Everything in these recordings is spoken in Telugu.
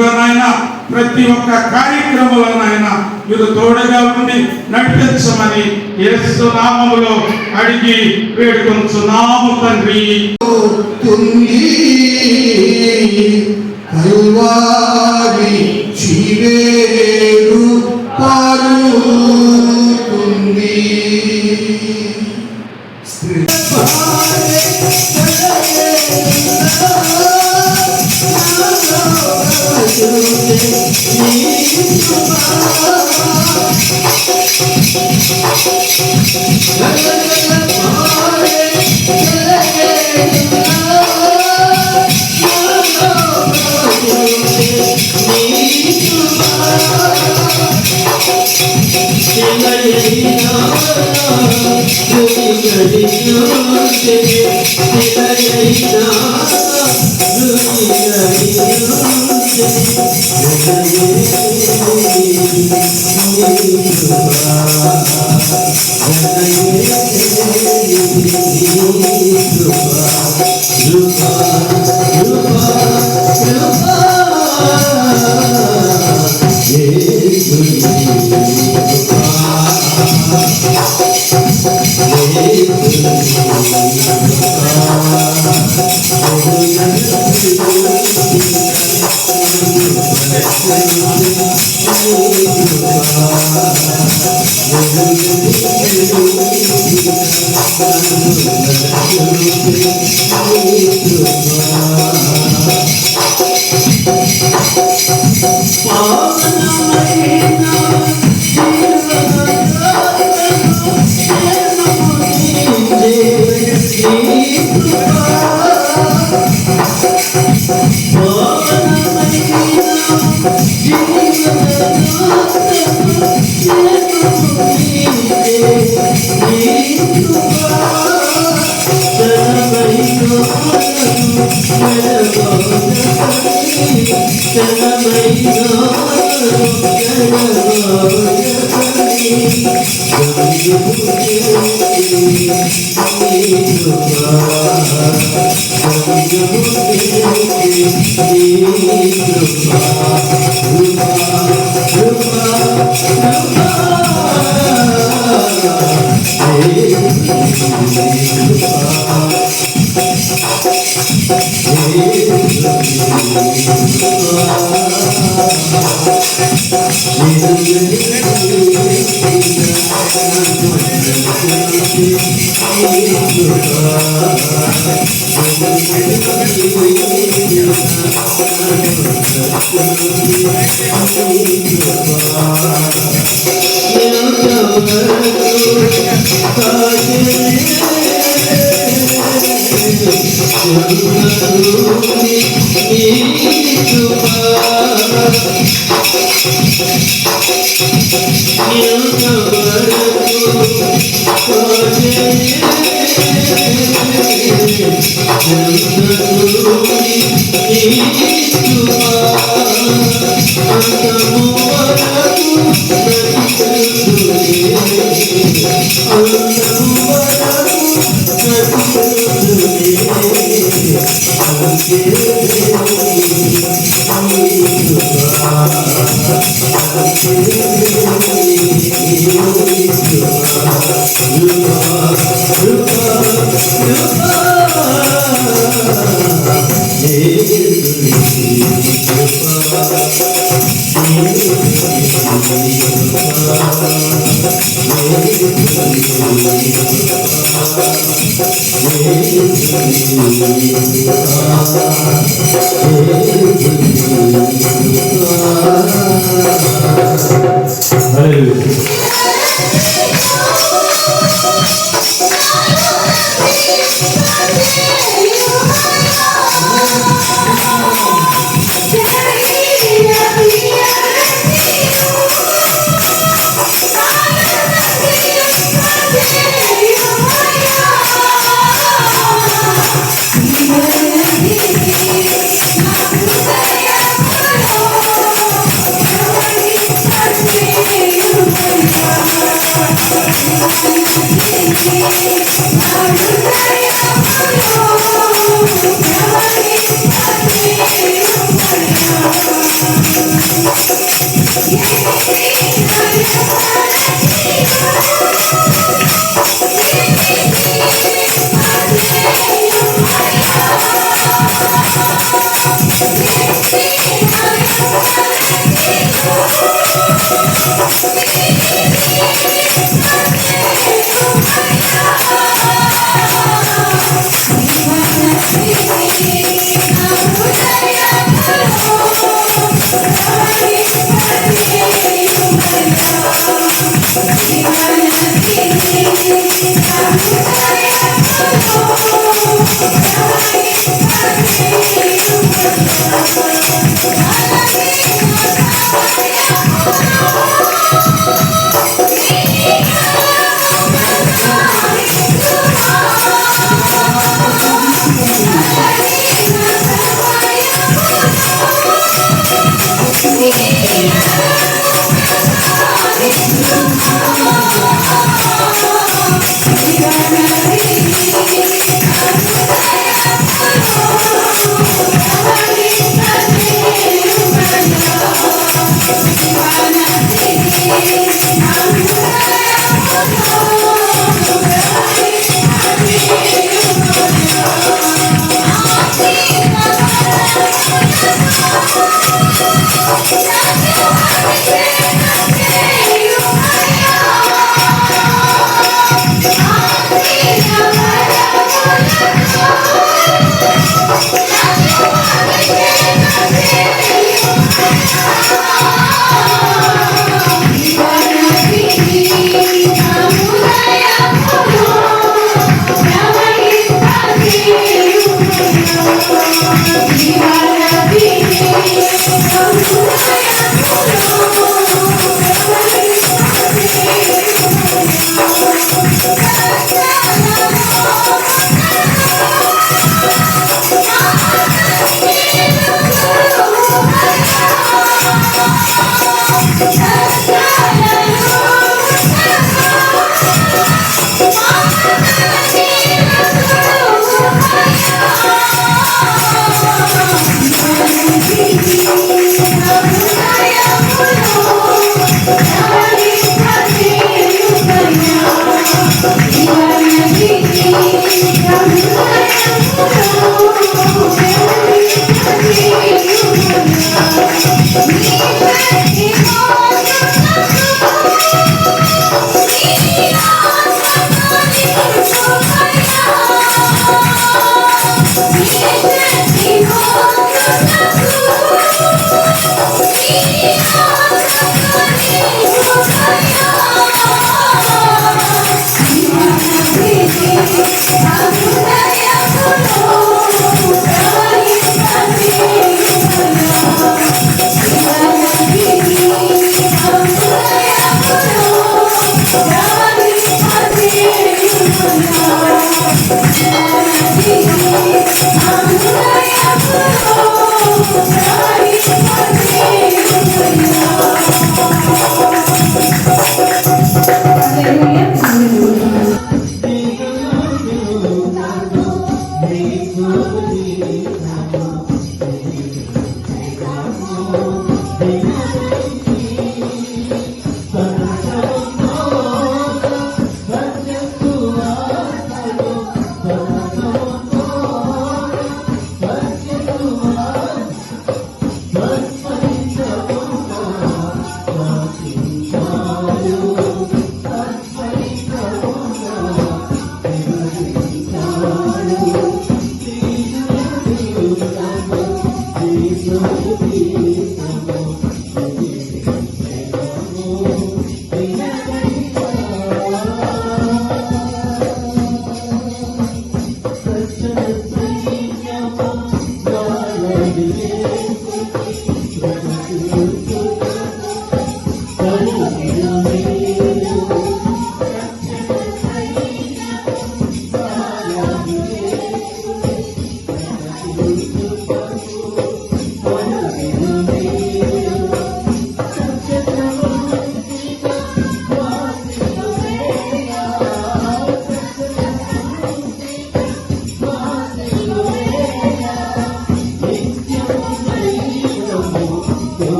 ఇదిగోనైనా ప్రతి ఒక్క కార్యక్రమంలోనైనా మీరు తోడుగా ఉండి నడిపించమని యేసు నామములో అడిగి వేడుకొంచున్నాము తండ్రి. కల్వారి చీవేరు పారుతుంది.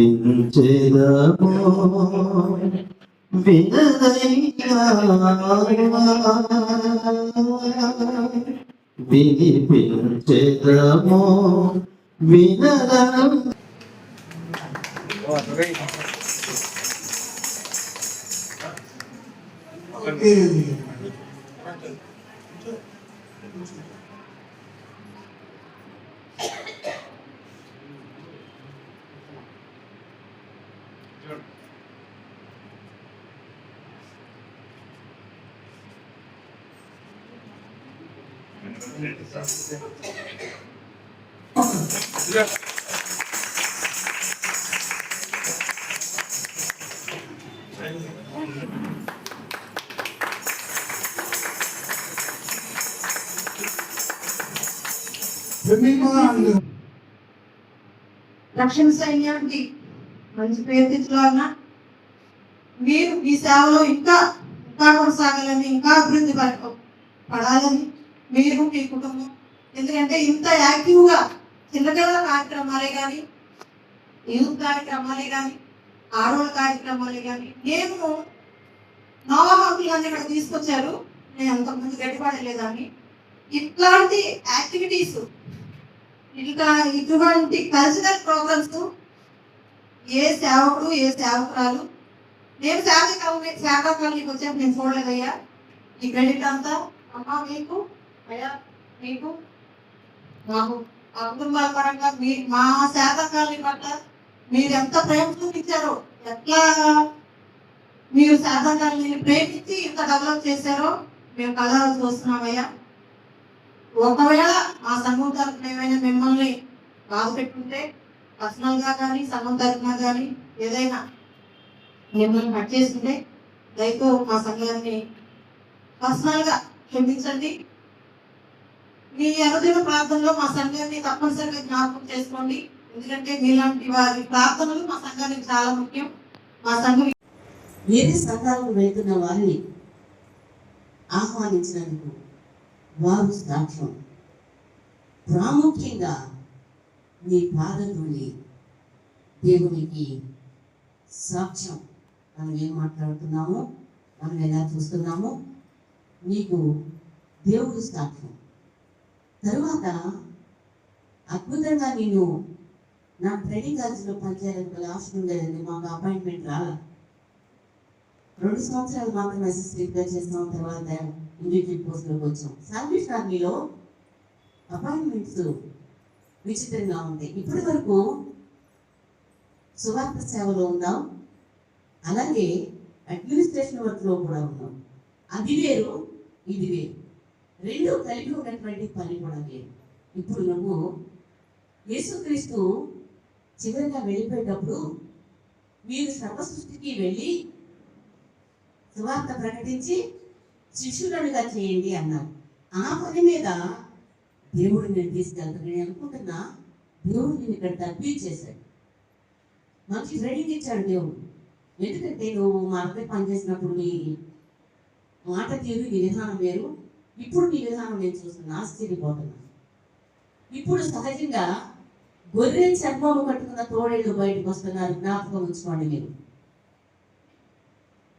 వినిపించెదము వినదయ్యా వినిపించెదము వినదం రక్షణ సైన్యానికి మంచి పేరు తెచ్చుకోవాలన్నా మీరు ఈ సేవలో ఇంకా ఇంకా కొనసాగాలని ఇంకా అభివృద్ధి పడాలని మీరు మీ కుటుంబం, ఎందుకంటే ఇంత యాక్టివ్గా చిన్నపిల్లల కార్యక్రమాలే కానీ, యూత్ కార్యక్రమాలే కానీ, ఆడవాళ్ళ కార్యక్రమాలే కానీ, నేను నోవాహకులు ఇక్కడ తీసుకొచ్చారు. నేను అంతకుముందు గట్టిపడలేదని ఇట్లాంటి యాక్టివిటీస్, ఇటువంటి కల్చరల్ ప్రోగ్రామ్స్ ఏ సేవకుడు ఏ సేవకురాలు, నేను సేవకాలకి వచ్చాక నేను చూడలేదయ్యా. ఈ క్రెడిట్ అంతా అమ్మా మీకు, అయ్యా మీకు, మాకు ఆ కుటుంబాల పరంగా మా సేవకాలని పట్ల మీరు ఎంత ప్రేమ చూపించారో, ఎట్లా మీరు శాతకాన్ని ప్రేమించి ఇంత డెవలప్ చేశారో మేము కలరా చూస్తున్నామయ్యా. ఒకవేళ మా సంఘం తరఫున ఏమైనా మిమ్మల్ని బాధ పెట్టుకుంటే పర్సనల్గా కానీ సంఘం తరఫున కానీ ఏదైనా మిమ్మల్ని కట్ చేస్తుంటే దయతో మా సంఘాన్ని పర్సనల్గా క్షమించండి. మీ అనుదిన ప్రార్థనలో మా సంఘాన్ని తప్పనిసరిగా జ్ఞాపకం చేసుకోండి. ఎందుకంటే మీలాంటి వారి ప్రార్థనలు మా సంఘానికి చాలా ముఖ్యం. మా సంఘం వేరే సంఘాలకు వెళ్తున్న వారిని ఆహ్వానించినందుకు వారు సాక్ష్యం. ప్రాముఖ్యంగా నీ పాదధూళి దేవునికి సాక్ష్యం. మనం ఏం మాట్లాడుతున్నామో, మనం ఎలా చూస్తున్నామో నీకు దేవుడు సాక్ష్యం. తరువాత అద్భుతంగా నేను నా ట్రైనింగ్ కాలేజీలో పనిచేయాలని లాస్ట్ ఉండేదండి. మాకు అపాయింట్మెంట్ రాలా. 2 సంవత్సరాలు మాత్రమే అసిస్టెంట్గా చేస్తాం. తర్వాత ఇండివిజువల్ పోస్ట్లోకి వచ్చాం. సర్వీస్ ఆర్మీలో అపాయింట్మెంట్స్ విచిత్రంగా ఉంటాయి. ఇప్పటి వరకు సువార్త సేవలో ఉన్నాం, అలాగే అడ్మినిస్ట్రేషన్ వర్క్లో కూడా ఉన్నాం. అది వేరు, ఇది వేరు, రెండు కలిపి ఉన్నటువంటి పని కూడా వేరు. ఇప్పుడు నువ్వు యేసుక్రీస్తు చివరిగా వెళ్ళిపోయేటప్పుడు మీరు సర్వ సృష్టికి వెళ్ళి సువార్త ప్రకటించి శిష్యులుగా చేయండి అన్నారు. ఆ పని మీద దేవుడు నేను తీసుకెళ్తాను. నేను అనుకుంటున్నా దేవుడు నేను ఇక్కడ తప్పించేశాడు. మంచి ట్రైనింగ్ ఇచ్చాడు దేవుడు. ఎందుకంటే నువ్వు మా అబ్బాయి పనిచేసినప్పుడు నీ మాట తీరు, నీ విధానం వేరు. ఇప్పుడు నీ విధానం నేను చూస్తున్నా, ఆశ్చర్యపోతున్నా. ఇప్పుడు సహజంగా గొర్రె చర్మము కట్టుకున్న తోడేళ్ళు బయటకు వస్తున్నారు. జ్ఞాపకం ఉంచుకోండి. మీరు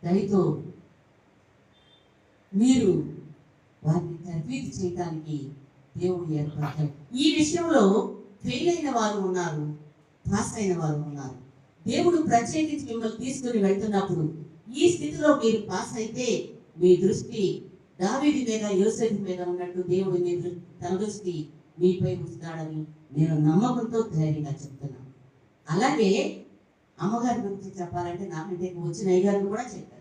దయతో మీరు వారిని తర్ఫీదు చేయడానికి దేవుడు ఏర్పడతాడు. ఈ విషయంలో ఫెయిల్ అయిన వారు ఉన్నారు, పాస్ అయిన వారు ఉన్నారు. దేవుడు ప్రత్యేకించి మిమ్మల్ని తీసుకుని వెళ్తున్నప్పుడు ఈ స్థితిలో మీరు పాస్ అయితే మీ దృష్టి దావీదు మీద, యోసేపు మీద ఉన్నట్టు దేవుడు మీ తన దృష్టి మీపై ఉంచుతాడని నేను నమ్మకంతో ధైర్యంగా చెప్తున్నాను. అలాగే అమ్మగారి గురించి చెప్పాలంటే నాకంటే వచ్చిన అయ్యగారిని కూడా చెప్పారు.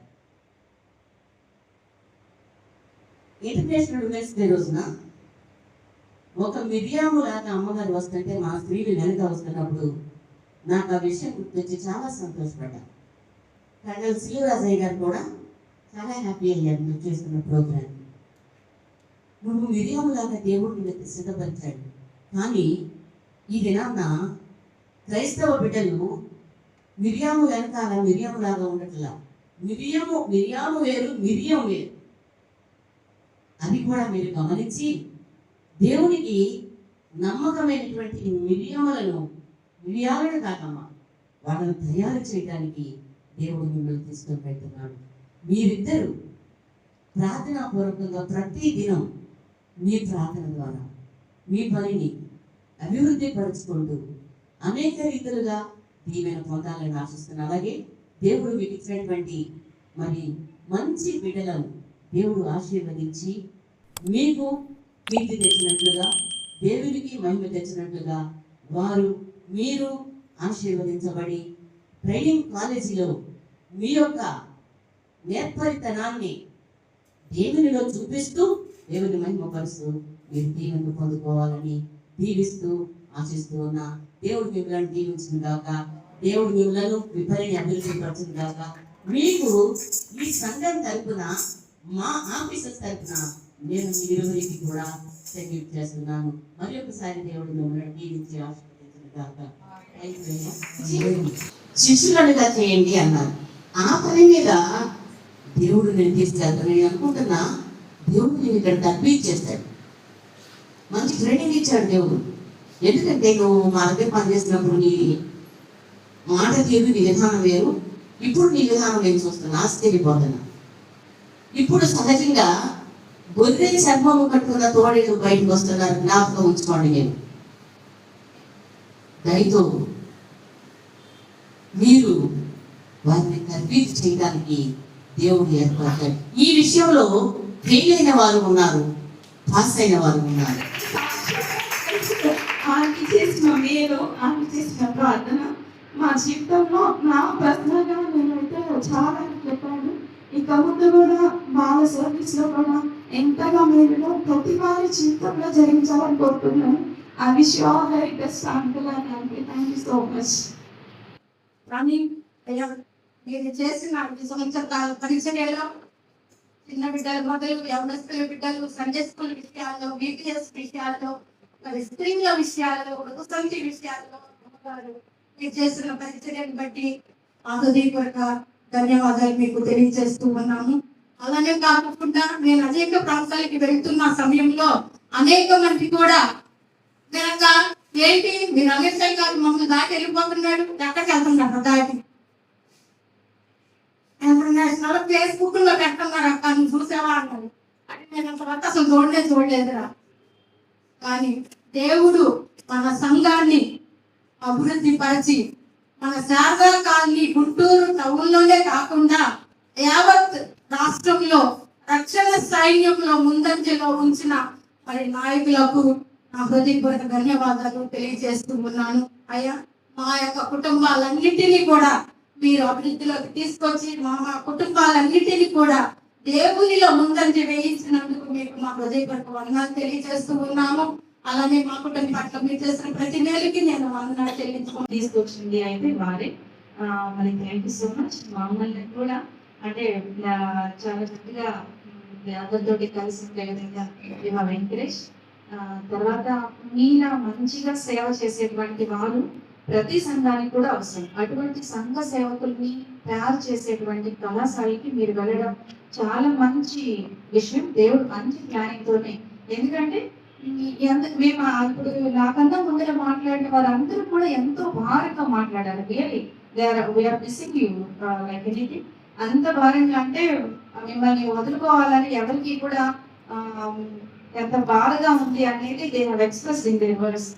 ఇంటర్నేషనల్ ఉమెన్స్ డే రోజున ఒక మిరియాము లాగా అమ్మగారు వస్తుంటే మా స్త్రీలు వెనక వస్తున్నప్పుడు నాకు ఆ విషయం గుర్తొచ్చి చాలా సంతోషపడ్డాను. కర్నల్ శ్రీరాజయ్య గారు కూడా చాలా హ్యాపీ అయ్యారు నువ్వు చేస్తున్న ప్రోగ్రామ్. నువ్వు మిరియాము లాగా దేవుడిని సిద్ధపరిచాడు. కానీ ఈ దినాన్న క్రైస్తవ బిడ్డలు మిరియాము వెనకాల మిరియాము లాగా ఉండట్లా. మిరియాము వేరు, మిరియం వేరు. అది కూడా మీరు గమనించి దేవునికి నమ్మకమైనటువంటి మిరియాలను కాకమ్మా వాళ్ళని తయారు చేయడానికి దేవుడు మిమ్మల్ని తీసుకొని పెడుతున్నాడు. మీరిద్దరూ ప్రార్థనాపూర్వకంగా ప్రతి దినం మీ ప్రార్థన ద్వారా మీ పనిని అభివృద్ధి పరుచుకుంటూ అనేక రీతులుగా దీవెన పొందాలని ఆశిస్తున్నాను. అలాగే దేవుడు మీకు ఇచ్చినటువంటి మరి మంచి బిడ్డలను దేవుడు ఆశీర్వదించి మీకు కీర్తి తెచ్చినట్లుగా, దేవునికి మహిమ తెచ్చినట్లుగా మీరు ఆశీర్వదించబడి ట్రైనింగ్ కాలేజీలో మీ యొక్క నేర్పరితనాన్ని దేవునిలో చూపిస్తూ దేవుని మహిమపరుస్తూ మీరు దీవెనను పొందుకోవాలని దీవిస్తూ ఆశిస్తూ ఉన్నా. దేవుడు మిమ్మల్ని దీవించిన గాక, దేవుడు మిమ్మల్ని విపరీత అభివృద్ధి పరచిన గాక. మీకు ఈ సంఘం తరపున, మా ఆఫీసర్స్ తరపున నేను మీ ఇరువురికి కూడా సెల్యూట్ చేస్తున్నాను. మరి ఒకసారి దేవుడు మిమ్మల్ని దీవించి ఆశీర్వదించిన గాక. శిష్యులుగా చేయండి అన్నారు. ఆ పని మీద దేవుడు నేను తీసుకెళ్తాను. నేను అనుకుంటున్నా దేవుడు నేను ఇక్కడ తప్పించేస్తాడు. మంచి ట్రైనింగ్ ఇచ్చాడు దేవుడు. ఎందుకంటే నువ్వు మా దగ్గర పనిచేసినప్పుడు నీ మాట తీరు, నీ విధానం వేరు. ఇప్పుడు నీ విధానం నేను చూస్తున్నా, ఆశ్చర్యపోతున్నా. ఇప్పుడు సహజంగా గొర్రె చర్మము కట్టుకున్న తోడేళ్ళు బయటకు వస్తున్నారు. జ్ఞాపకం ఉంచుకోండి. నేను దయతో మీరు వారిని తర్ఫీదు చేయడానికి దేవుడు ఏర్పడతాడు. ఈ విషయంలో ఫెయిల్ అయిన వారు ఉన్నారు, పాస్ అయిన వారు ఉన్నారు. ఆమె చేసిన మేలు, ఆమె చేసిన ప్రార్థన మా జీవితంలో నా పర్సనల్గా నేనైతే చాలా చెప్పాడు. ఇక ముందు కూడా వాళ్ళ సర్వీస్లో కూడా ఎంతగా మీరు ప్రతి వారి జీవితంలో జరిగించాలని కోరుతున్నాను. I wish you all very best, uncle and auntie. Thank you so much. కానీ అయ్యా మీరు చేసిన 5 సంవత్సరాల పరిచర్యలో చిన్న బిడ్డలు మొదలు యవనస్తుల బిడ్డలు సండే స్కూల్ విషయాల్లో, బీపీఎస్ విషయాల్లో, మరి స్త్రీల విషయాల్లో, సంచి విషయాల్లో మీరు చేసిన పరిచర్యను బట్టి హృదయపూర్వక ధన్యవాదాలు మీకు తెలియజేస్తూ ఉన్నాము. అలానే కాకుండా నేను అనేక ప్రాంతాలకి వెళ్తున్న సమయంలో అనేక మంది కూడా నిజంగా ఏంటి మీరు అమిత్ షా గారు మమ్మల్ని దాటి వెళ్ళిపోతున్నాడు, ఎక్కడికి వెళ్తున్నారు దాటి ఇంటర్నేషనల్ ఫేస్బుక్ లో పెడుతున్నారు అక్క నువ్వు చూసావా అన్నారు. అంటే నేను అంతవరకు అసలు చూడలేదురా. కానీ దేవుడు మన సంఘాన్ని అభివృద్ధి పరిచి మన శారదా కాలనీ గుంటూరు టౌన్ లోనే కాకుండా యావత్ రాష్ట్రంలో రక్షణ సైన్యంలో ముందంజలో ఉంచిన మరి నాయకులకు నా హృదయపూర్వక ధన్యవాదాలు తెలియజేస్తూ ఉన్నాను. అయ్యా మా యొక్క కుటుంబాలన్నిటినీ కూడా మీరు అభివృద్ధిలోకి తీసుకొచ్చి మా కుటుంబాలన్నిటినీ కూడా దేవునిలో ముందంజ వేయించినందుకు మీకు మా హృదయపూర్వక వందనాలు తెలియజేస్తూ ఉన్నాము. అలానే మా కుటుంబం పట్ల మీరు చేసిన ప్రతి నెలకి నేను వందనాలు చెల్లించుకుంటాను. తీసుకొచ్చింది అయితే వారే మరి థ్యాంక్ యూ సో మచ్. మమ్మల్ని కూడా అంటే చాలా చక్కగా అందరితోటి కలిసి ఉండే విధంగా ఎంకరేజ్. తర్వాత మీలా మంచిగా సేవ చేసేటువంటి వారు ప్రతి సంఘానికి కూడా అవసరం. అటువంటి సంఘ సేవకుల్ని తయారు చేసేటువంటి కళాశాలకి మీరు వెళ్ళడం చాలా మంచి విషయం. దేవుడు మంచి ప్లానింగ్ తోనే, ఎందుకంటే మేము ఇప్పుడు నాకన్నా ముందర మాట్లాడిన వారందరూ కూడా ఎంతో భారంగా మాట్లాడారు. Really we're missing you like anything. అంత భారంగా అంటే మిమ్మల్ని వదులుకోవాలని ఎవరికి కూడా ఎంత బాధగా ఉంది అనేది they have express in their words.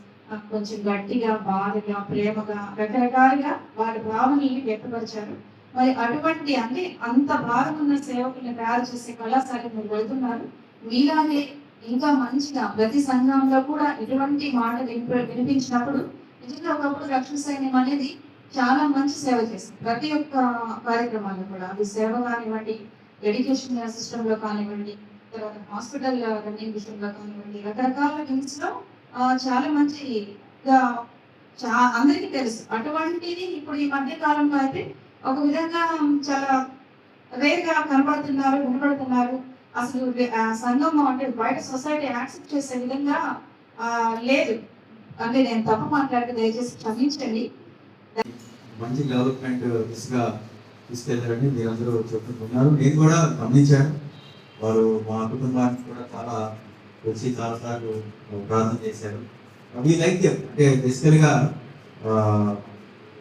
కొంచెం గట్టిగా, బాధగా, ప్రేమగా, రకరకాలుగా వారి భావనల్ని వ్యక్తపరిచారు. మరి అటువంటి అంటే అంత భారం ఉన్న సేవకుల్ని తయారు చేసే కళాశాలకు మీరు వెళ్తున్నారు. మీలాగే ఇంకా మంచిగా ప్రతి సంఘంలో కూడా ఇటువంటి మాటలు వినిపించినప్పుడు నిజంగా ఒకప్పుడు రక్షణ సైన్యం అనేది చాలా మంచి సేవ చేస్తుంది. ప్రతి ఒక్క కార్యక్రమాల్లో కూడా అది సేవ కానివ్వండి, ఎడ్యుకేషన్ సిస్టంలో కానివ్వండి, తర్వాత హాస్పిటల్ రన్నింగ్ విషయంలో కానివ్వండి, రకరకాల థింగ్స్ లో చాలా మంచిగా అందరికీ తెలుసు. అటువంటిది ఇప్పుడు ఈ మధ్య కాలంలో అయితే ఒక విధంగా చాలా రేర్గా కనబడుతున్నారు, వినబడుతున్నారు. అసలు సంఘం అంటే బయట సొసైటీ యాక్సెప్ట్ చేసే విధంగా లేదు. అంటే నేను తప్పు మాట్లాడితే దయచేసి క్షమించండి. మంచి డెవలప్మెంట్ దిశగా తీసుకెళ్తారని మీరందరూ చెప్తున్నారు. నేను కూడా గమనించాను. వారు మా కుటుంబానికి కూడా చాలా వచ్చి చాలాసార్లు ప్రార్థన చేశారు. We like them. అంటే బేసికల్గా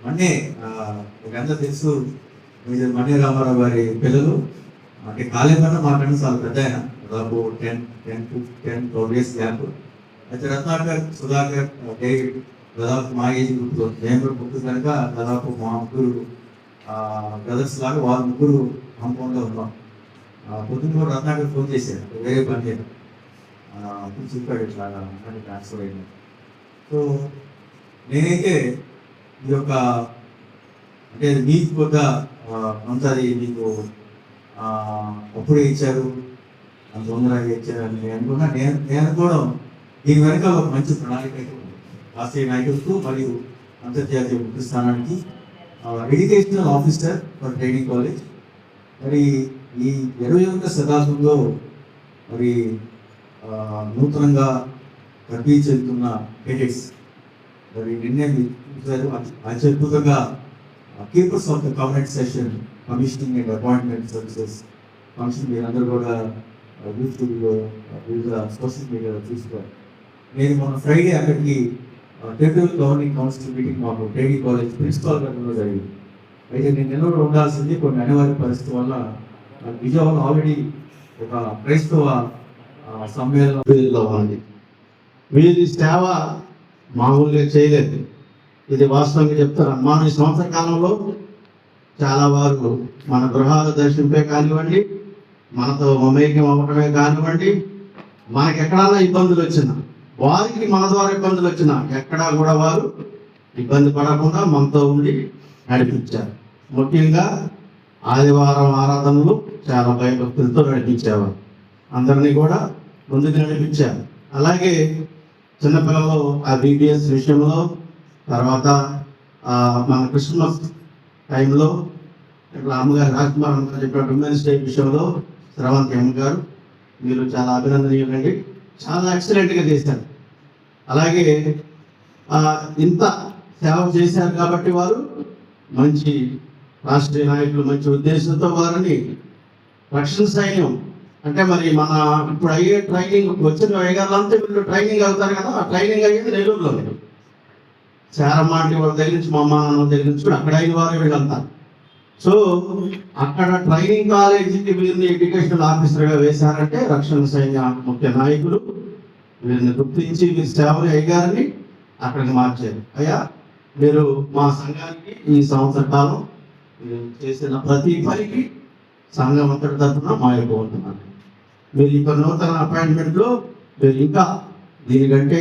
మన్నే మీకందరూ తెలుసు, మీరు మన్నే రామారావు గారి పిల్లలు. అంటే కాలేమన్నా మాట్లాడిన చాలా పెద్ద ఆయన, దాదాపు 10-12 years గ్యాప్. అయితే రత్నాకర్, సుధాకర్, డేవిడ్ దాదాపు మా ఏజ్ గ్రూప్లో మేము కూడా ముగ్గురు కనుక దాదాపు మా ముగ్గురు బ్రదర్స్ లాగా వాళ్ళ ముగ్గురు కాంపౌండ్లో ఉన్నాం. పొద్దున్న కూడా రత్నాకర్ ఫోన్ చేశారు, వేరే పని లేదు చెప్పాడు ఇట్లాగా ట్రాన్స్ఫర్ అయింది. సో నేనైతే ఈ యొక్క అంటే మీకు కూడా అంతది మీకు అప్పుడే ఇచ్చారు, అంత తొందరగా ఇచ్చారు అని నేను అనుకున్నా. నేను అనుకోవడం దీని వెనక ఒక మంచి ప్రణాళిక అయితే ఉంది. రాష్ట్రీయ నాయకులకు మరియు అంతర్జాతీయ ముఖ్య స్థానానికి educational officer for training college. మరి ఈ 21వ శతాబ్దంలో మరి నూతనంగా తరబీ చెందుతున్న కేడెట్స్ మరి నిన్నే చూశారు. అత్యద్భుతంగా keepers of the కవరెంట్ session commissioning and appointment services function మీరందరూ కూడా యూట్యూబ్లో వివిధ సోషల్ మీడియాలో చూసుకోవాలి. నేను మొన్న ఫ్రైడే అక్కడికి టెరిటరీ గవర్నింగ్ కౌన్సిల్ మీటింగ్ మాకు ట్రైనింగ్ కాలేజ్ ప్రిన్సిపాల్ గారిలో జరిగింది. అయితే నేను నిన్న ఉండాల్సింది కొన్ని అనివార్య పరిస్థితి వల్ల విజయవాడలో ఆల్రెడీ ఒక క్రైస్తవ సమ్మేళనం ఉంది. వీరి సేవ మామూలుగా చేయలేదు. ఇది వాస్తవంగా చెప్తారు. మనం ఈ సంవత్సర కాలంలో చాలా వారు మన గృహాలు దర్శింపే కానివ్వండి, మనతో మమేకం అవ్వటమే కానివ్వండి, మనకి ఎక్కడన్నా ఇబ్బందులు వచ్చినా, వారికి మన ద్వారా ఇబ్బందులు వచ్చినా ఎక్కడా కూడా వారు ఇబ్బంది పడకుండా మనతో ఉండి నడిపించారు. ముఖ్యంగా ఆదివారం ఆరాధనలు చాలా భయభక్తులతో నడిపించేవారు. అందరినీ కూడా ముందుకు నడిపించారు. అలాగే చిన్నపిల్లలు ఆ BBS విషయంలో, తర్వాత మన క్రిస్మస్ టైంలో ఇక్కడ అమ్మగారు రాజ్కుమార్ అమ్మగారు చెప్పిన ఉమెన్స్ డే విషయంలో శ్రవంతి అమ్మగారు మీరు చాలా అభినందనీయులండి. చాలా ఎక్సలెంట్గా చేశారు. అలాగే ఇంత సేవ చేశారు కాబట్టి వారు మంచి రాష్ట్రీయ నాయకులు మంచి ఉద్దేశంతో వారిని రక్షణ సైన్యం అంటే మరి మన ఇప్పుడు అయ్యే ట్రైనింగ్ వచ్చిన వేగాలంతా వీళ్ళు ట్రైనింగ్ అవుతారు కదా, ఆ ట్రైనింగ్ అయ్యేది నెల్లూరులో. చారమ్మాటి వాళ్ళ దగ్గర నుంచి మా అమ్మ నాన్న దగ్గర నుంచి కూడా అక్కడ అయిన వారు వీళ్ళంతా. సో అక్కడ ట్రైనింగ్ కాలేజీకి వీరిని ఎడ్యుకేషనల్ ఆఫీసర్గా వేశారంటే రక్షణ సైన్య ముఖ్య నాయకులు వీరిని గుర్తించి వీరి సేవలు అయ్యారని అక్కడికి మార్చారు. అయ్యా మీరు మా సంఘానికి ఈ సంవత్సర కాలం మీరు చేసిన ప్రతి పనికి సంఘం అంతటి తరఫున మా యొక్క ఉంటున్నాను. మీరు ఇక నూతన అపాయింట్మెంట్లో మీరు ఇంకా దీనికంటే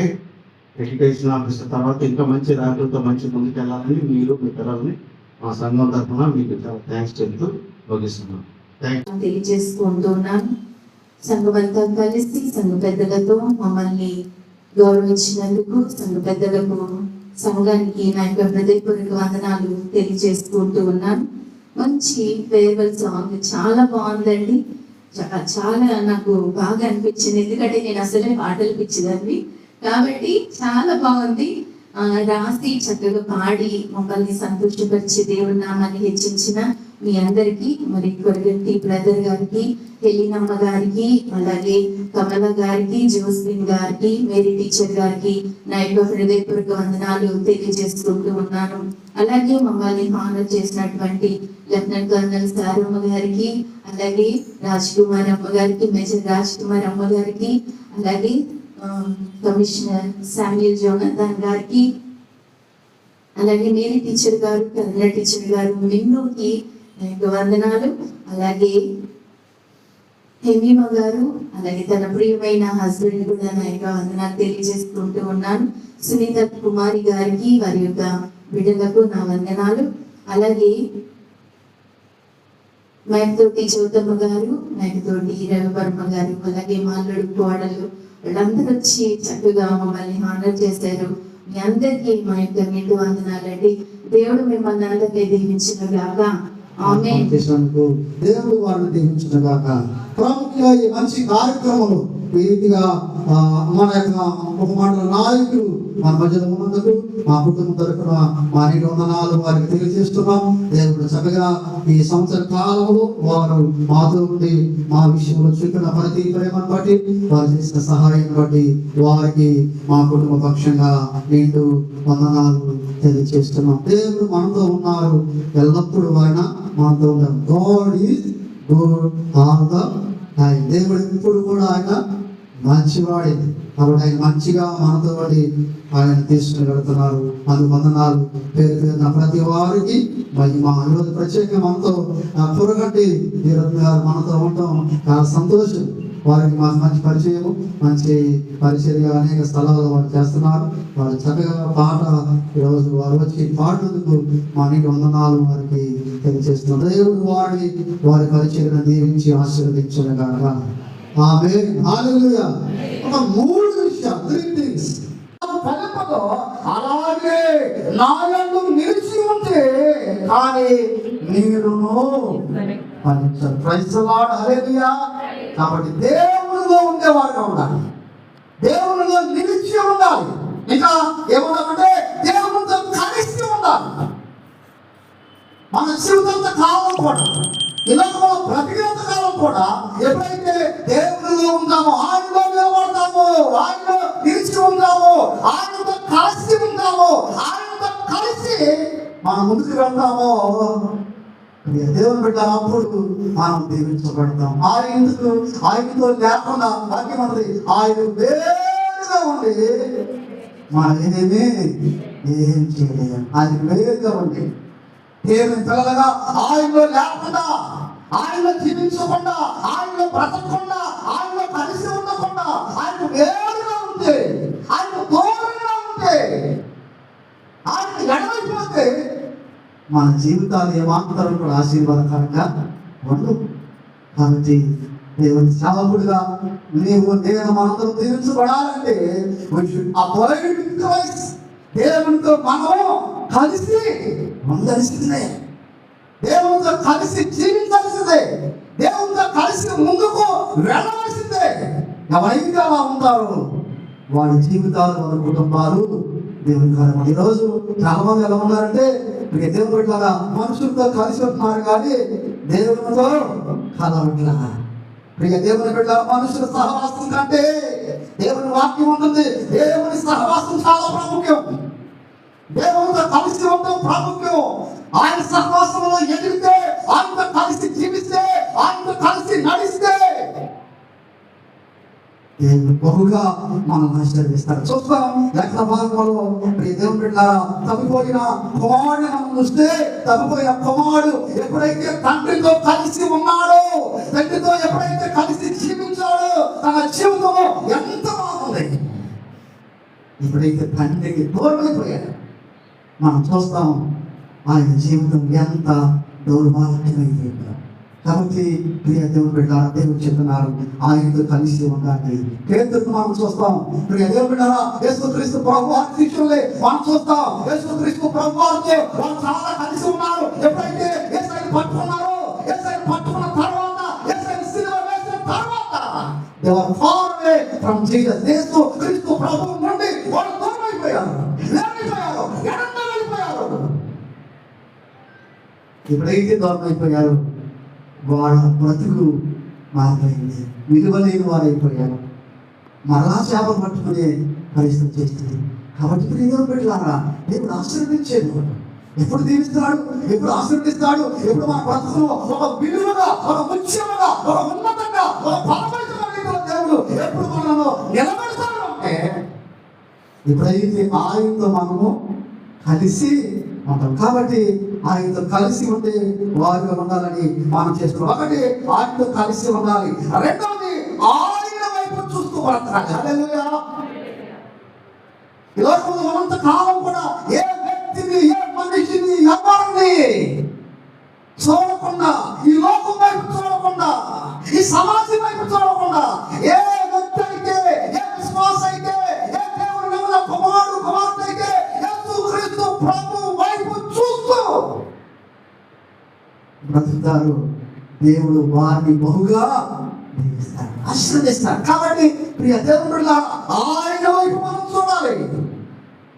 ఎడ్యుకేషన్ ఆఫీసర్ తర్వాత ఇంకా మంచి ర్యాంకులతో మంచి ముందుకెళ్ళాలని మీరు మీ పిల్లల్ని మా సంఘం తరఫున మీకు చాలా థ్యాంక్స్ చెప్తూ ముగిస్తున్నాను. తెలియజేసుకుంటున్నాను. సంఘమంతా కలిసి సంఘ పెద్దలతో మమ్మల్ని గౌరవించినందుకు సంఘ పెద్దలకు సంఘానికి నా యొక్క హృదయపూర్వక వందనాలు తెలియజేసుకుంటూ ఉన్నాను. మంచి ఫేర్వెల్ సాంగ్ చాలా బాగుందండి. చాలా నాకు బాగా అనిపించింది. ఎందుకంటే నేను అసలే పాటలు పిచ్చిదాన్ని కాబట్టి చాలా బాగుంది. రాసి చక్కగా పాడి మమ్మల్ని సంతోషపరిచి దేవుడి నామాన్ని హెచ్చించిన మీ అందరికీ, మరి కొరగంటి బ్రదర్ గారికి, హెలినమ్మ గారికి, అలాగే కమల గారికి, జోస్లిన్ గారికి, మేరీ టీచర్ గారికి నా యొక్క హృదయపూర్వక వందనాలు తెలియజేసుకుంటూ ఉన్నాను. అలాగే మమ్మల్ని హానర్ చేసినటువంటి లెఫ్టినెంట్ కర్నల్ సారమ్మ గారికి, అలాగే రాజ్ కుమార్ అమ్మ గారికి, మేజర్ రాజ్ కుమార్ అమ్మ గారికి, అలాగే కమిషనర్ శామ్యూల్ జోనథన్ గారికి, అలాగే మేరీ టీచర్ గారు, కన్నడ టీచర్ గారు, మిన్నుకి వందనాలు. అలాగే హెమీమ గారు, అలాగే తన ప్రియమైన హస్బెండ్ కూడా నా యొక్క వందనాలు తెలియజేసుకుంటూ ఉన్నాను. సునీత కుమారి గారికి, వారి యొక్క బిడ్డలకు నా వందనాలు. అలాగే మైతోటి జ్యోతమ్మ గారు, మైతోటి రవివర్మ గారు, అలాగే మాల్లుడు కోడలు వాళ్ళందరూ వచ్చి చక్కగా మమ్మల్ని హానర్ చేశారు. మీ అందరికీ మా యొక్క నిండు వందనాలండి. దేవుడు మిమ్మల్ని అందరికీ దీవించిన గాక. ఆమేన్. దేవుడు వారిని దీవించిన గాక. ప్రాముఖ్యంగా ఈ మంచి కార్యక్రమంలో ఈ రీతిగా మన యొక్క ఉపమండల నాయకులు మన మధ్యలో ఉన్నందుకు మా కుటుంబం తరఫున మా నీటి వందనాలు వారికి తెలియజేస్తున్నాం. దేవుడు చక్కగా ఈ సంవత్సర కాలంలో వారు మాతో ఉండి మా విషయంలో చూపిన ప్రతి ప్రేమను బట్టి వారు చేసిన సహాయం బట్టి వారికి మా కుటుంబ పక్షంగా నిండు వందనాలు తెలియజేస్తున్నాం. దేవుడు మనతో ఉన్నారు, ఎల్లప్పుడూ ఆయన మనతో ఉంటారు. God is good all the time. దేవుడు ఎప్పుడు కూడా ఆయన మంచివాడే కాబట్టి ఆయన మంచిగా మనతో ఆయన తీసుకుని వెళ్తున్నారు. అందుకు వందనాలు పేరు పేరున ప్రతి వారికి. మరి మా ఈరోజు ప్రత్యేకంగా మనతో పురగంటి వీరత్న గారు మనతో ఉండటం చాలా సంతోషం. వారికి మాకు మంచి పరిచయం, మంచి పరిచర్య అనేక స్థలాల్లో వారు చేస్తున్నారు. వారు చక్కగా పాట ఈరోజు వారు వచ్చి పాడినందుకు మా నీటి వందనాలు వారికి తెలియజేస్తున్నారు. దేవుడు వారి పరిచర్యను దీవించి ఆశీర్వదించిన కాక. ఆమేన్. హల్లెలూయా. ఒక 3 విషయాలు, 3 థింగ్స్ ఫలింపదో అలాగే నాయందు నిలిచి ఉంటే కానీ నీరును ఫలించదు. Praise the Lord. హల్లెలూయా. కాబట్టి దేవునిలో ఉండేవారుగా ఉండాలి, దేవునిలో నిలిచి ఉండాలి. ఇంకా ఏమన్నామంటే దేవునితో కలిసి ఉండాలి. మన జీవితంతో కాలం కూడా ఇలాగో బ్రతికినంత కాలం కూడా ఎప్పుడైతే దేవునిలో ఉంటామో, ఆయనలో నిలబడతామో, ఆయనలో నిలిచి ఉంటామో, ఆయనతో కలిసి ఉంటామో, ఆయనతో కలిసి మనం ముందుకు వెళ్తామో దేవుని బిడ్డ అప్పుడు మనం దీవించబడతాం. ఆయనతో లేకుండా వాక్యం ఉన్నది, ఆయన వేరుగా ఉండి మనం ఏం చేయలేము. ఆయన వేరుగా ఉండి దేవుని పిల్లలుగా ఆయనలో లేకుండా, ఆయనలో జీవించకుండా, ఆయనలో బ్రతకకుండా, ఆయనలో కలిసి ఉండకుండా, ఆయన వేరుగా ఉంటే, ఆయన దూరంగా ఉంటే, ఆయన ఎడమైపోతే మన జీవితాలు ఏమాత్రం కూడా ఆశీర్వాదకరంగా ఉండవు. కాబట్టి దేవుని సేవకుడిగా నేను మనందరం దీవించబడాలంటే దేవునితో మనం కలిసి ఉండాల్సిందే, దేవునితో కలిసి జీవించాల్సిందే, దేవునితో కలిసి ముందుకు వెళ్ళవలసిందే. ఎవరైతే అలా ఉంటారో వారి జీవితాలు, వారి కుటుంబాలు దేవుని కారణం. ఈరోజు చాలా మంది ఎలా ఉన్నారంటే దేవుని బిడ్డలారా మనుషులతో కలిసి ఉంటున్నారు కానీ దేవునితో కలవట్లా. ప్రియ దేవుని బిడ్డ, మనుషుల సహవాసం కంటే దేవుని వాక్యం ఉంటుంది. దేవుని సహవాసం చాలా ప్రాముఖ్యం. దేవునితో కలిసి ఉండడం ప్రాముఖ్యం. ఆయన సహవాసంలో ఎదిగితే, ఆయనతో కలిసి జీవిస్తే, ఆయనతో కలిసి నడిస్తే దేవుడు బహుగా మనం ఆశీర్వదిస్తాడు. చూస్తాం లేఖన భాగంలో దేవుని బిడ్డ తప్పిపోయిన కుమారుని మనం చూస్తే, తప్పిపోయిన కుమారుడు ఎప్పుడైతే తండ్రితో కలిసి ఉన్నాడో, తండ్రితో ఎప్పుడైతే కలిసి జీవించాడో తన జీవితం ఎంత బాగుంది. ఎప్పుడైతే తండ్రికి దూరమైపోయాడు మనం చూస్తాం ఆయన జీవితం ఎంత దౌర్భాగ్యమైపోయింది. కాబట్టి ప్రియ దేవుని బిడ్డలారా దేవుడు చెప్తున్నారు ఆయనతో కలిసి ఉండాలి. పేతురును మనం చూస్తాం. ప్రియ దేవుని బిడ్డలారా యేసుక్రీస్తు ప్రభువారి శిష్యులే మనం చూస్తాం. యేసుక్రీస్తు ప్రభువారితో వాళ్ళు చాలా కలిసి ఉన్నారు. ఎప్పుడైతే యేసయ్యను పట్టుకున్నారో, యేసయ్యను పట్టుకున్న తర్వాత, యేసయ్యను సిలువ వేసిన తర్వాత they were far away from Jesus. యేసుక్రీస్తు ప్రభువు నుండి వాళ్ళు దూరమైపోయారు, వెళ్ళిపోయారు, ఎడంగా వెళ్ళిపోయారు. ఎప్పుడైతే దూరమైపోయారు వాళ్ళ బ్రతుకు మారిపోయింది, విలువలేని వారైపోయారు, మరలా చేప పట్టుకునే పరిస్థితి చేస్తుంది. కాబట్టి ప్రియ బిడ్డలారా దేవుడు ఆశీర్వదించేది ఎప్పుడు దీవిస్తాడు, ఎప్పుడు ఆశీర్వదిస్తాడు, ఎప్పుడు మన బ్రతుకును ఒక విలువగా, ఒక ముఖ్యముగా, ఒక ఉన్నతంగా, ఒక బలమైన దేవుడు ఎప్పుడు మనము నిలబెడతాడు అంటే ఎప్పుడైతే ఆయనతో మనము కలిసి ఉంటాం. కాబట్టి ఆయనతో కలిసి ఉంటే వారిగా ఉండాలని మనం చేస్తున్నాం. ఒకటి ఆయనతో కలిసి ఉండాలి, రెండవది ఆయన వైపు చూస్తూ బ్రతకాలి. హల్లెలూయా. ఈ లోకంలో ఉన్నంత కాలం కూడా ఏ వ్యక్తిని, ఏ మనిషిని, ఎవరిని చూడకుండా, ఈ లోకం వైపు చూడకుండా, ఈ సమాజం వైపు చూడకుండా, ఏ వ్యక్తి అయితే, ఏ విశ్వాస అయితే, ఏ దేవుని నమ్మిన కుమారుడు కుమార్తె అయితే యేసుక్రీస్తు ప్రభు వైపు చూస్తూ బ్రతుకుతారు, దేవుడు వారిని బహుగా దీవిస్తాడు, ఆశీర్వదిస్తాడు. కాబట్టి ప్రియ దేవుడులా ఆయన వైపు మనం చూడాలి.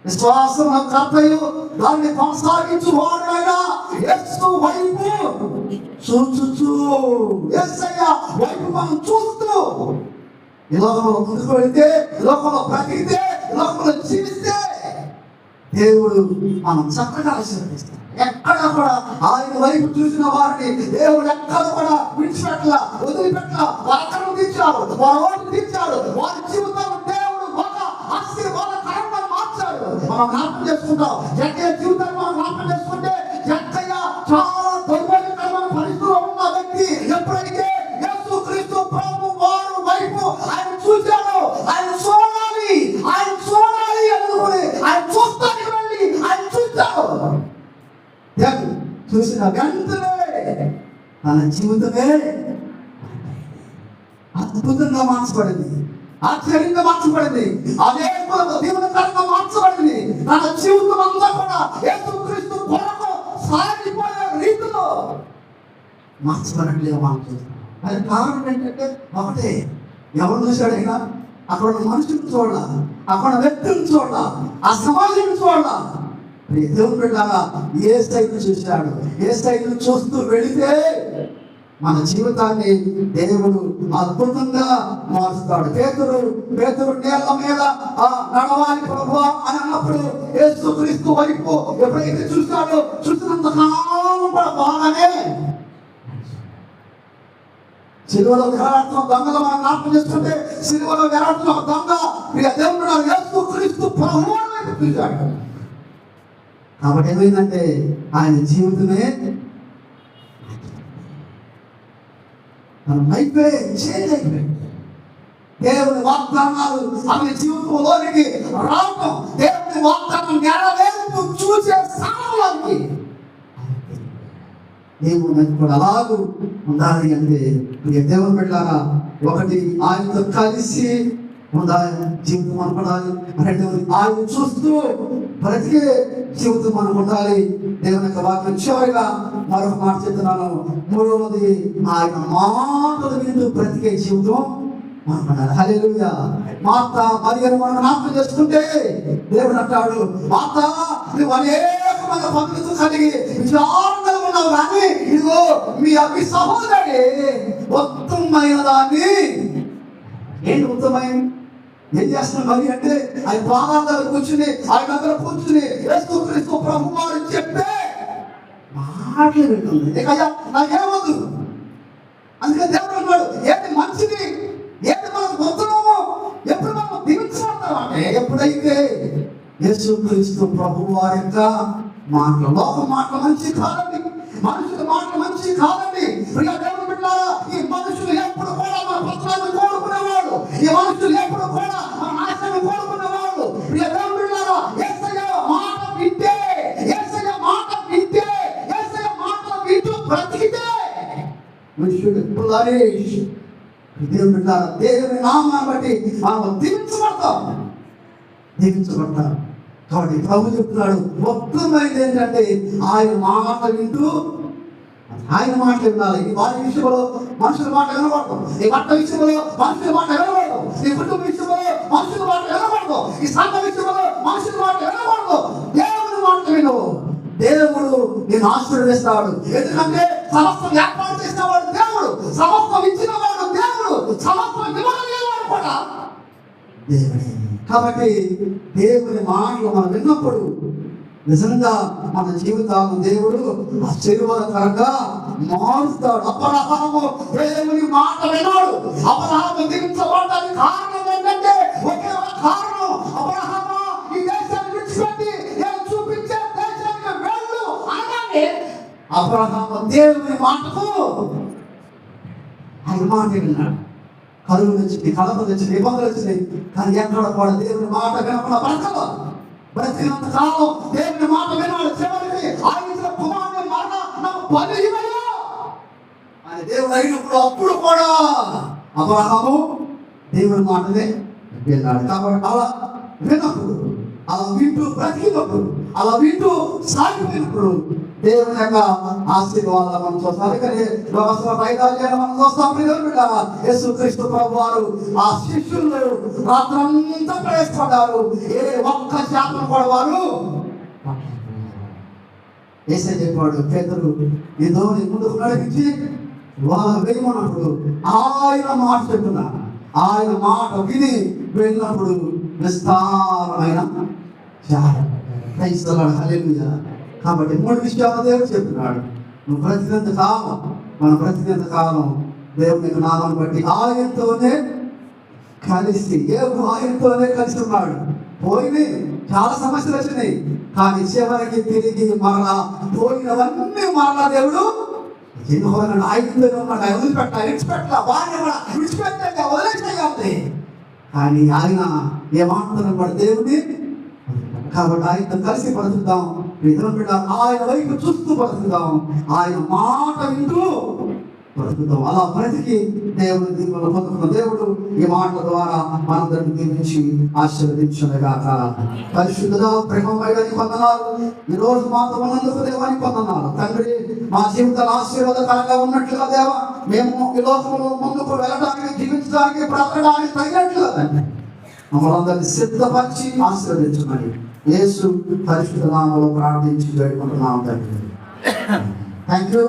విశ్వాసం కర్తయు దాన్ని కొనసాగించు వాడైనా యేసు వైపు చూచుచు, యేసయ్య వైపు మనం చూస్తూ ఈ లోకంలో ముందుకు వెళితే, ఈ లోకంలో బ్రతికితే, ఈ లోకంలో జీవిస్తే దేవుడు మనం చక్కగా ఆశీర్వదిస్తాడు. ఎక్కడ కూడా ఆయన వైపు చూసిన వారిని దేవుడు ఎక్కడ కూడా విడిచిపెట్టలా, వదిలిపెట్టలా. వారు తీర్చాడు, వారు ఓటు తీర్చాడు, వారి జీవితాలు దేవుడు ఒక ఆశీర్వాదకరంగా మార్చాడు. మనం జ్ఞాపకం చేసుకుంటాం జక్కయ్య జీవితాన్ని మనం జ్ఞాపకం చేసుకుంటే, జక్కయ్య చాలా దౌర్భాగ్యకరమైన పరిస్థితిలో ఉన్న వ్యక్తి ఎప్పుడైతే యేసుక్రీస్తు ప్రభు వారు వైపు ఆయన చూశాడో, ఆయన చూడాలి, ఆయన చూడాలి అనుకుని ఆయన చూస్తానికి వెళ్ళి ఆయన చూశాడు. చూసిన వెంటనే తన జీవితమే అద్భుతంగా మార్చబడింది, ఆశ్చర్యంగా మార్చబడింది, అదే దీవెనకరంగా మార్చబడింది. తన జీవితం అంతా కూడా యేసుక్రీస్తు కొరకు సాగిపోయే రీతిలో మార్చబడినట్లుగా మనం చూస్తాం. అది కారణం ఏంటంటే ఒకటే, ఎవరు చూశాడైనా అక్కడ ఉన్న మనుషులను చూడాల, అక్కడ వ్యక్తులను చూడాల, ఆ సమాజం చూడాల. దేవుని బిడ్డలారా యేసయ్యను చూశాడు, యేసయ్యను చూస్తూ వెళితే మన జీవితాన్ని దేవుడు అద్భుతంగా మారుస్తాడు. పేతురు నేల మీద నడవాలి ప్రభువా అని అన్నప్పుడు యేసుక్రీస్తు వైపు ఎప్పుడైతే చూశాడో, చూసినంత కాలం కూడా బాగానే సిలువలో వేలాడుతున్న దొంగలు మనం జ్ఞాపకం చేసుకుంటే, సిలువలో వేలాడుతున్న ఒక దొంగ దేవుడు యేసుక్రీస్తు ప్రభువు వైపు చూశాడు. కాబట్టి ఏమైందంటే ఆయన జీవితమే అయిపోయి చేంజ్ అయిపోయింది. దేవుని వాగ్దానాలు ఆమె జీవితంలోనికి రావడం, దేవుని వాగ్దానం నెరవేర్పు చూసే స్థానంలోకి దేవుడు మనకు కూడా అలాగూ ఉండాలి అంటే దేవుని బిడ్డలారా, ఒకటి ఆయనతో కలిసి ఉండాలి, జీవితం అనుకోవాలి. రెండవది ఆయన చూస్తూ బ్రతికే జీవితం మనకు ఉండాలి. దేవుని యొక్క వాక్యం చివరిగా మరొక మాట చెప్తున్నాను. మూడవది ఆయన మాటలు వింటూ బ్రతికే జీవితం మనకు ఉండాలి. హల్లెలూయా. మార్త మరియను మనం జ్ఞాపకం చేసుకుంటే దేవుడు అంటాడు, మార్త నువ్వు అనేకమైన పనులతో కలిగి విచారంగా ఉన్నావు, కానీ ఇదిగో మీ సహోదరి ఉత్తమమైన దాన్ని. ఏంటి ఉత్తమైన? ఏం చేస్తున్నాం మరి అంటే ఆయన పాదాల దగ్గర కూర్చుని ఆయన దగ్గర కూర్చుని యేసుక్రీస్తు ప్రభువారు చెప్పే మాటలు వింటుంది. ఇక నాకేమొద్దు. అందుకని దేవుడు అన్నాడు, ఏంటి మంచిది, ఏంటి మనకు ఉత్తమము, ఎప్పుడు మనం దీవించబడతాం అంటే ఎప్పుడైతే యేసుక్రీస్తు ప్రభువారి యొక్క మాటలు. లోక మాటలు మంచి కాదండి, మనుషుల మాటలు మంచి కాదండి. ప్రియ దేవుని బిడ్డలారా, ఈ మనుషులు ఎప్పుడు కూడా మన పత్రాలను కోరుకునేవాడు, ఈ మనుషులు ఎప్పుడు కూడా మన నాశనం కోరుకునేవాడు. ప్రియ దేవుని బిడ్డలారా, యేసయ్య మాట వింటే, యేసయ్య మాట వింటే, యేసయ్య మాట వింటూ బ్రతికితే మనుషుడు ఫ్లరిష్. దేవుని బిడ్డలారా, దేవుని నామాన్ని బట్టి మనం దీవించబడతాం, దీవించబడతాం. కాబట్టి ప్రభు చెప్తున్నాడు, ఉత్తమమైనది ఏంటంటే ఆయన మాట వింటూ, ఆయన మాట వినాలి. ఈ వారి విషయంలో మనుషుల మాట వినకూడదు, ఈ భర్త విషయంలో మనుషుల మాట వినకూడదు, ఈ కుటుంబ విషయంలో మనుషుల మాట వినకూడదు, ఈ సంఘ విషయంలో మనుషుల మాట వినకూడదు. దేవుని మాట విను. దేవుడు నేను ఆశీర్వదిస్తాడు. ఎందుకంటే సమస్తం ఏర్పాటు చేసినవాడు దేవుడు, సమస్తం ఇచ్చినవాడు దేవుడు, సమస్తం ఇవ్వగలిగేవాడు కూడా దేవుడే. కాబట్టి దేవుని మాటలు మనం విన్నప్పుడు నిజంగా మన జీవితాలను దేవుడు ఆశీర్వాదకరంగా మారుస్తాడు. అబ్రహాము దేవుని మాట విన్నాడు. అబ్రహాము దీవించబడడానికి కారణం ఏంటంటే ఒకే ఒక కారణం, అబ్రహాము ఈ దేశాన్ని విడిచిపెట్టి నేను చూపించే దేశానికి వెళ్ళు అనగానే అబ్రహాము దేవుని మాటకు ఆయన మాట విన్నాడు. కరువు వచ్చింది, కలప వచ్చింది, ఇబ్బందులు వచ్చినాయి, కానీ ఎక్కడ కూడా దేవుని మాట వినకుండా బ్రతకదు. బ్రతికినంత కాలం దేవుని మాట వినాడు. చివరికి ఆయన కుమారుని మరణ నాకు పని ఇవ్వలేదు అని దేవుడు అయినప్పుడు అప్పుడు కూడా అబ్రహాము దేవుని మాటనే విన్నాడు. కాబట్టి అలా విన్నప్పుడు, అలా వింటూ బ్రతికినప్పుడు, అలా వింటూ సాగిపోయినప్పుడు దేవుని యొక్క ఆశీర్వాదాలు మనం చూస్తాం. అందుకని మనం చూస్తాం. యేసుక్రీస్తు ప్రభువారు ఆ శిష్యులు రాత్రంతా ప్రవేశపడ్డారు, ఏ ఒక్క శాతం కూడా వారు యేసే చెప్పాడు, పేతురు ఈ ధోని ముందుకు నడిపించి వేయమన్నప్పుడు ఆయన మాట చెప్తున్నాడు. ఆయన మాట విని వెళ్ళినప్పుడు విస్తారమైన హల్లెలూయా. కాబట్టి 3 విషయాలు దేవుడు చెప్తున్నాడు. నువ్వు బ్రతికినంత కాలం, మనం బ్రతికినంత కాలం దేవుని నామాన్ని బట్టి ఆయనతోనే కలిసి, ఆయనతోనే కలిసి ఉన్నాడు. పోయి చాలా సమస్యలు వచ్చినాయి, కానీ చివరికి తిరిగి మరలా పోయినవన్నీ మరలా దేవుడు ఎందుకు ఆయనతోనే ఉన్నాడు. ఆయన విడిచిపెట్టాలి, వారిని కూడా విడిచిపెట్టాలి, వదిలేసేయాలి. కానీ ఆయన ఏమాత్రం కూడా దేవుని, కాబట్టి ఆయనతో కలిసి బ్రతుకుదాం. ఆయన వైపు చూస్తూ బ్రతుకుదాం, ఆయన మాట వింటూ బ్రతుకుదాం. అలా బ్రతికి దేవుని దీవులను పొందుకున్న దేవుడు ఈ మాటల ద్వారా మనందరిని దీవించి ఆశీర్వదించునుగాక. పరిశుద్ధుడా, ప్రేమమయుడా, నీకు వందనాలు. ఈ రోజు మాతో ఉన్నందుకు దేవానికి వందనాలు. తండ్రి, మా జీవితాలు ఆశీర్వాదకరంగా ఉన్నట్లుగా దేవా, మేము ఈ లోకంలో ముందుకు వెళ్ళడానికి, జీవించడానికి, బ్రతకడానికి తగినట్లుగా తండ్రి మమ్మల్ని అందరినీ సిద్ధపరిచి ఆశీర్వదించమని యేసు పరిశుద్ధ నామములో ప్రార్థించి వేడుకుంటున్నాం తండ్రి. Thank you.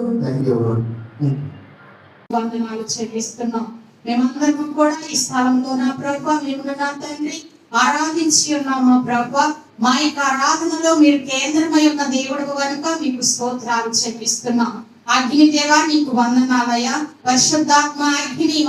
వందనాలు చెల్లిస్తున్నాం. మేమందరం కూడా ఈ స్థలంలో నా ప్రభువా మిమ్మల్ని నా తండ్రి ఆరాధించి ఉన్నాం. మా ప్రభువా, మా యొక్క ఆరాధనలో మీరు కేంద్రమై ఉన్న దేవుడు కనుక మీకు స్తోత్రాలు చెల్లిస్తున్నాం. అగ్ని దేవా నీకు వందనాలయ్యా. పరిశుద్ధాత్మ అగ్ని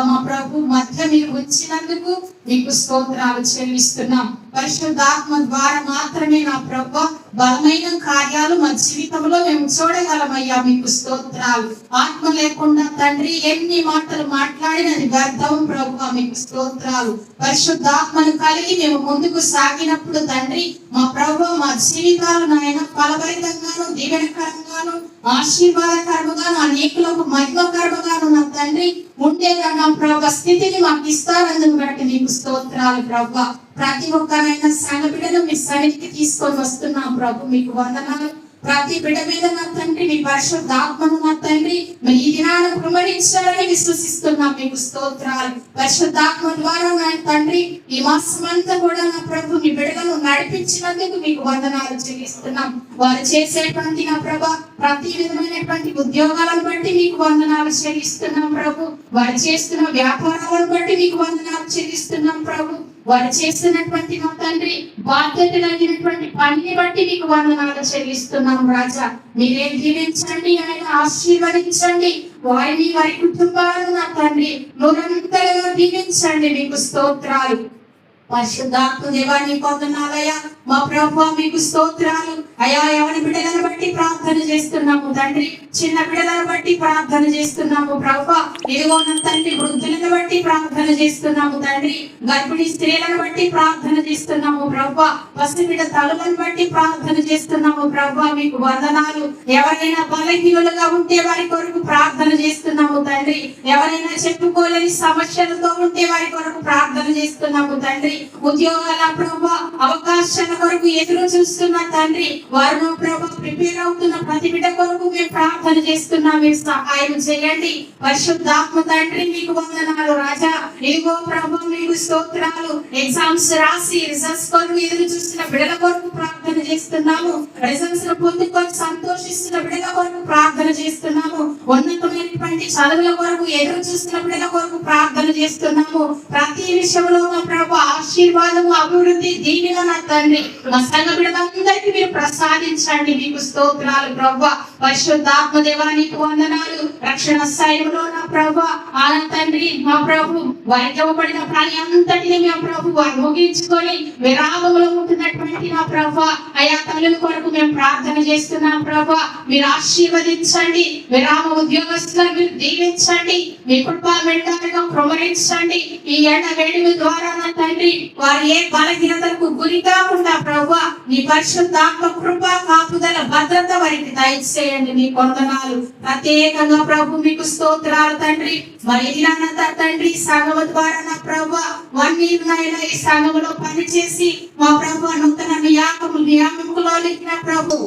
మా ప్రభు మధ్య మీరు ఉంచినందుకు మీకు స్తోత్రాలు చెల్లిస్తున్నాం. పరిశుద్ధాత్మ ద్వారా మాత్రమే నా ప్రభు బలమైన కార్యాలు మా జీవితంలో మేము చూడగలమయ్యా. మీకు స్తోత్రాలు. ఆత్మ లేకుండా తండ్రి ఎన్ని మాటలు మాట్లాడినది వ్యర్థం ప్రభువా. మీకు స్తోత్రాలు. పరిశుద్ధాత్మను కలిగి మేము ముందుకు సాగినప్పుడు తండ్రి మా ప్రభువా మా జీవితాలు నాయన ఫలభరితంగాను దీవెనకరంగాను ఆశీర్వాదకరముగాను అనేకులకు మహిమకరముగాను నా తండ్రి ఉండేగా ప్రభు స్థితిని మాకు ఇస్తారని బట్టి మీకు స్తోత్రాలు ప్రభు. ప్రతి ఒక్కరైనా సంఘ బిడ్డను మీ సన్నిధికి తీసుకొని వస్తున్నాం ప్రభు. మీకు వందనాలు. ప్రతి బిడ్డ మీద నా తండ్రి మీ పరిశుద్ధాత్మను నా తండ్రి మీ ఈ దినాన్ని కుమరించాలని విశ్వసిస్తున్నాం. మీకు స్తోత్రాలు. పరిశుద్ధాత్మ ద్వారా నా తండ్రి ఈ మాసమంతా కూడా నా ప్రభు మీ బిడ్డలను నడిపించినందుకు మీకు వందనాలు చెల్లిస్తున్నాం. వారు చేసేటువంటి నా ప్రభ ప్రతి విధమైనటువంటి ఉద్యోగాలను బట్టి మీకు వందనాలు చెల్లిస్తున్నాం ప్రభు. వారు చేస్తున్న వ్యాపారాలను బట్టి మీకు వందనాలు చెల్లిస్తున్నాం ప్రభు. వారు చేస్తున్నటువంటి మా తండ్రి బాధ్యత కలిగినటువంటి పనిని బట్టి మీకు వందనాలు చెల్లిస్తున్నాం రాజా. మీరే దీవించండి, ఆయన ఆశీర్వదించండి, వారిని వారి కుటుంబాలను నా తండ్రి నిరంతరంగా దీవించండి. మీకు స్తోత్రాలు. పరిశుద్ధాత్మ దేవాన్ని పొందనాలయ్యా. మా ప్రభువా మీకు స్తోత్రాలు అయా. ఎవరి బిడ్డలను బట్టి ప్రార్థన చేస్తున్నాము తండ్రి. చిన్న బిడ్డలను బట్టి ప్రార్థన చేస్తున్నాము ప్రభువా. ఇదిగో నా తండ్రి వృద్ధులను బట్టి ప్రార్థన చేస్తున్నాము తండ్రి. గర్భిణీ స్త్రీలను బట్టి ప్రార్థన చేస్తున్నాము ప్రభువా. పసిబిడ్డ తల్లులను బట్టి ప్రార్థన చేస్తున్నాము ప్రభువా. మీకు వందనాలు. ఎవరైనా బలహీనులుగా ఉంటే వారి కొరకు ప్రార్థన చేస్తున్నాము తండ్రి. ఎవరైనా చెప్పుకోలేని సమస్యలతో ఉంటే వారి కొరకు ప్రార్థన చేస్తున్నాము తండ్రి. ఉద్యోగాల ప్రభా అవకాశాల కొరకు ఎదురు చూస్తున్న తండ్రి వారు ప్రభా ప్రిపేర్ అవుతున్న ప్రతి బిడ్డ కొరకు మేము ప్రార్థన చేస్తున్నాం. మీరు సహాయం చేయండి. పరిశుద్ధాత్మ తండ్రి మీకు వందనాలు రాజా. ఇదిగో ప్రభా మీకు స్తోత్రాలు. ఎగ్జామ్స్ రాసి రిజల్ట్స్ కొరకు ఎదురు చూస్తున్న బిడ్డల కొరకు ప్రార్థన చేస్తున్నాము. రిజల్ట్స్ పొందుకొని సంతోషిస్తున్న బిడ్డల కొరకు ప్రార్థన చేస్తున్నాము. ఉన్నతమైనటువంటి చదువుల కొరకు ఎదురు చూస్తున్న బిడ్డల కొరకు ప్రార్థన చేస్తున్నాము. ప్రతి విషయంలో మా ప్రభా ఆశీర్వాదము అభివృద్ధి దీవెన నా తండ్రి మా సంఘ బిడ్డలందరికీ మీరు ప్రసాదించండి. మీకు స్తోత్రాలు ప్రభువా. పరిశుద్ధాత్మ దేవానికి వందనాలు. రక్షణ సైన్యంలో నా ప్రభువా ఆన తండ్రి మా ప్రభు వారికి ఇవ్వబడిన పని అంతటిని మా ప్రభు వారు ముగించుకొని విరామంలో ఉంటున్నటువంటి నా ప్రభువా అయా తల్లుల కొరకు మేము ప్రార్థన చేస్తున్నాం ప్రభువా. మీరు ఆశీర్వదించండి. విరామ ఉద్యోగస్తులను మీరు దీవించండి. మీ కృపా మెండారుగా ప్రమరించండి. ఈ ఎండ వేడిమి ద్వారా నా తండ్రి వారు ఏ బలహీనతలకు గురి కాకుండా ప్రభువా నీ పరిశుద్ధాత్మ కృప కాపుదల భద్రత వారికి దయచేయండి. మీ వందనాలు. ప్రత్యేకంగా ప్రభు మీకు స్తోత్రాలు తండ్రి. మరి ఇలానంతా తండ్రి సంఘం ద్వారా నా ప్రభువా 1 year నైనా ఈ సంఘంలో పనిచేసి మా ప్రభువా నూతన నియామములో నా ప్రభు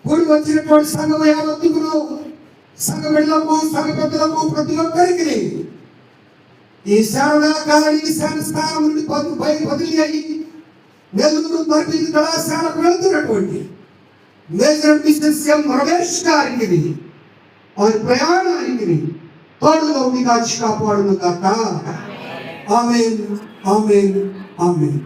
కూడి వచ్చినటువంటి సంఘం యావత్తును సంఘ బిడ్డలకు సంఘ పెద్దలకు ప్రతి ఒక్కరికి ఈ శారదాకాలని సంస్థానం నుండి బదిలీ అయ్యి నెల్లూరు మరిపల్లి కళాశాలకు వెళ్తున్నటువంటి మేజర్ మిస్టర్ ఎం రమేష్ గారికి వారి ప్రయాణానికి తోడుగా ఉండి కాచి కాపాడును కాక. ఆమేన్, ఆమేన్, ఆమేన్.